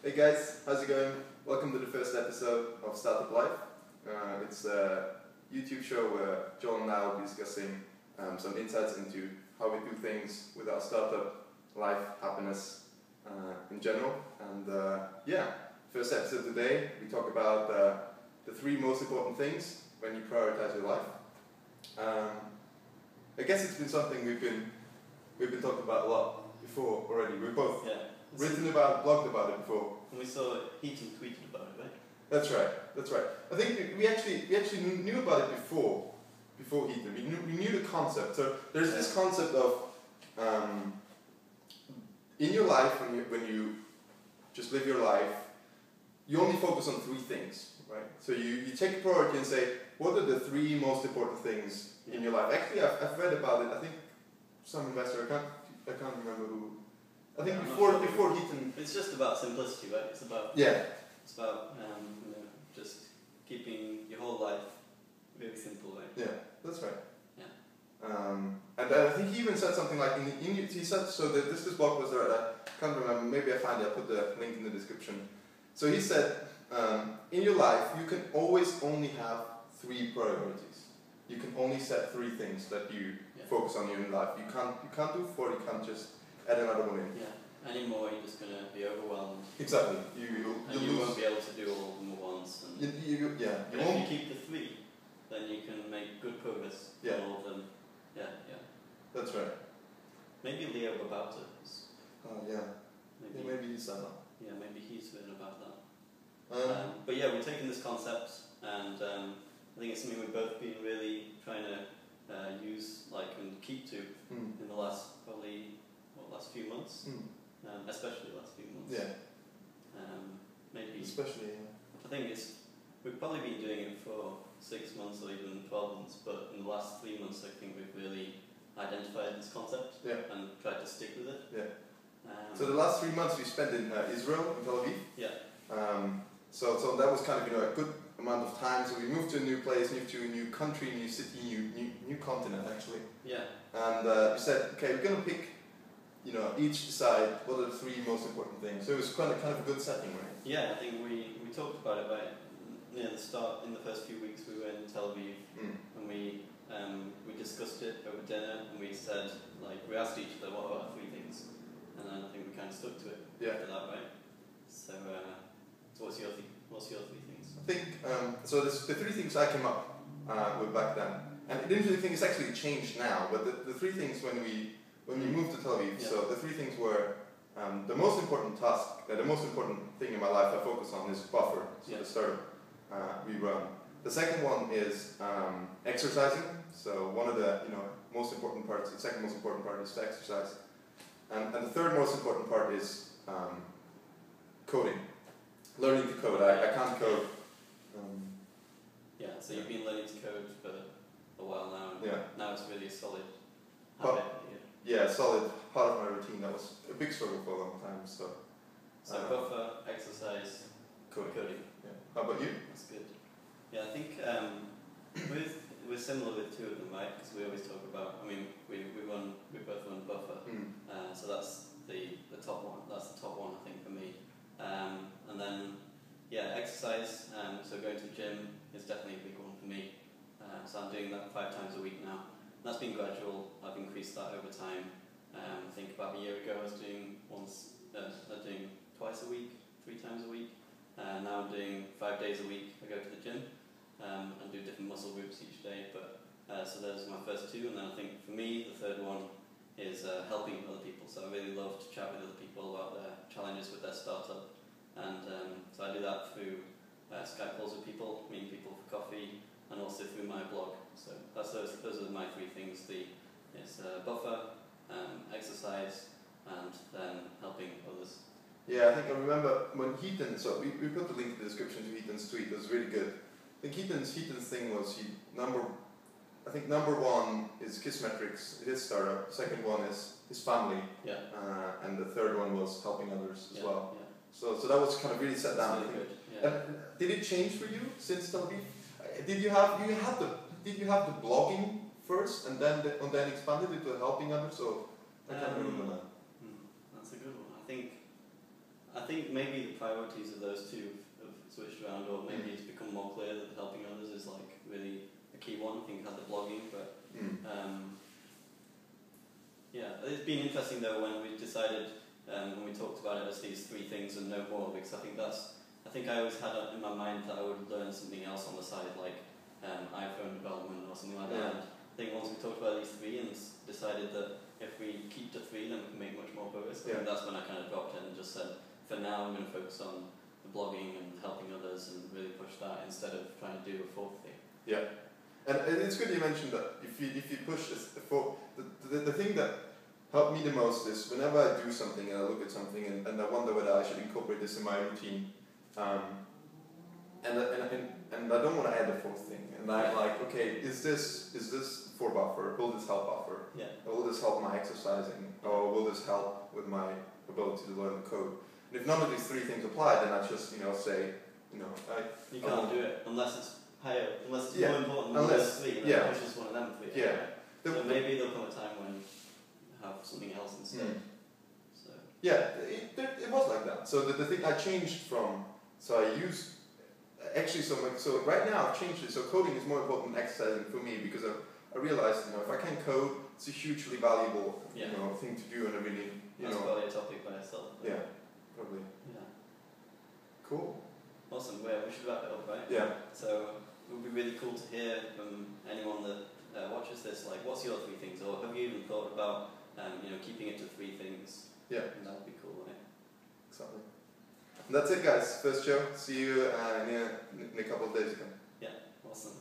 Hey guys, how's it going? Welcome to the first episode of Startup Life. It's a YouTube show where Joel and I will be discussing some insights into how we do things with our startup life, happiness in general. And first episode today, we talk about the three most important things when you prioritize your life. I guess it's been something we've been talking about a lot before already. We've both written about, blogged about it before. And we saw Heaton tweeted about it, right? That's right. I think we actually knew about it before Heaton. We knew the concept. So there's this concept of in your life when you just live your life, you only focus on three things, right? So you take a priority and say, what are the three most important things in your life? Actually, I've read about it. I think some investor, I can't remember who. I think before Heaton. It's just about simplicity, right? It's about just keeping your whole life really simple, right? Yeah, that's right. Yeah. And I think he even said something like he said so that this blog was there. I can't remember. Maybe I find it. I'll put the link in the description. So he said, in your life, you can always only have three priorities. You can only set three things that you focus on in your life. You can't do four. You can't just add another one in. Yeah. Anymore, you're just gonna be overwhelmed. Exactly. You won't be able to do all of them at once. And if you keep the three, then you can make good progress on all of them. Yeah. That's right. Maybe Leo about it. Maybe he's done that. Yeah, maybe he's written about that. But yeah, we're taking this concept, and I think it's something we've both been really trying to use, and keep to in the last few months, especially the last few months. Yeah. Maybe. Especially. I think we've probably been doing it for 6 months or even 12 months, but in the last 3 months, I think we've really identified this concept and tried to stick with it. Yeah. So the last 3 months we spent in Israel, in Tel Aviv. Yeah. So that was kind of a good amount of time. So we moved to a new place, moved to a new country, new city, new continent actually. Yeah. And we said, okay, we're gonna pick, each decide what are the three most important things. So it was kind of a good setting, right? Yeah, I think we talked about it right near the start. In the first few weeks we were in Tel Aviv, and we discussed it over dinner, and we said, we asked each other, what are our three things? And then I think we kind of stuck to it after that, right? So what's your three things? I think, so the three things I came up with back then, and I didn't really think it's actually changed now, but the three things when we moved to Tel Aviv, so the three things were, the most important task, the most important thing in my life I focus on is buffer, so the startup we run. The second one is exercising, so one of the most important parts, the second most important part is to exercise. And the third most important part is coding, learning to code. I can't code. So you've been learning to code for a while now, and now it's really a solid habit. Solid part of my routine. That was a big struggle for a long time. So buffer, exercise, coding. Yeah. How about you? That's good. Yeah, I think we're similar with two of them, right? Because we always talk about. I mean, we both run buffer. So that's the top one. That's the top one, I think, for me. And then exercise. So going to the gym is definitely a big one for me. So I'm doing that 5 times a week now. And that's been gradual. I've increased that over time. I think about a year ago I was doing twice a week, 3 times a week. Now I'm doing 5 days a week. I go to the gym and do different muscle groups each day. So those are my first two. And then I think for me the third one is helping other people. So I really love to chat with other people about their challenges with their startup. And so I do that through Skype calls with people, meeting people for coffee, and also through my blog. So those are my three things. It's buffer, exercise, and then helping others. Yeah, I think I remember when Heaton, so we put the link in the description to Heaton's tweet, it was really good. I think Heaton's thing was number one is Kissmetrics, his startup, second one is his family, and the third one was helping others as well. Yeah. So that was kind of really set down. Really good. And did it change for you since Tel Aviv? Did you have the blogging first and then expanded it to helping others? So I can't remember that. That's a good one. I think I think maybe the priorities of those two have switched around, or maybe it's become more clear that helping others is like really a key one. I think I had the blogging, but yeah, it's been interesting though when we decided when we talked about it as these three things and no more, because I think I always had in my mind that I would learn something else on the side, like iPhone development or something like that. And I think once we talked about these three and decided that if we keep to three, then we can make much more progress. I think that's when I kind of dropped it and just said, for now I'm going to focus on the blogging and helping others and really push that instead of trying to do a fourth thing. Yeah, and it's good you mentioned that if you push this, the thing that helped me the most is whenever I do something and I look at something and I wonder whether I should incorporate this in my routine, and I don't want to add a fourth thing, and I'm like, okay, is this for buffer? Will this help buffer? Yeah. Or will this help my exercising? Or will this help with my ability to learn the code? And if none of these three things apply, then I just say, you can't do it unless it's higher, unless it's yeah, more important than those three. Then yeah, push just one of them three. Yeah. So maybe there'll come a time when you have something else instead. So. Yeah, it was like that. So the thing I changed from, so I used actually so right now I've changed it. So coding is more important than exercising for me because I realized if I can code, it's a hugely valuable thing to do, and I really That's probably a topic by itself. Yeah, probably. Yeah. Cool. Awesome. Well, we should wrap it up, right? Yeah. So it would be really cool to hear from anyone that watches this. Like, what's your three things, or have you even thought about keeping it to three things? Yeah. And that would be cool, right? Exactly. And that's it, guys. First show. See you in a couple of days again. Yeah. Awesome.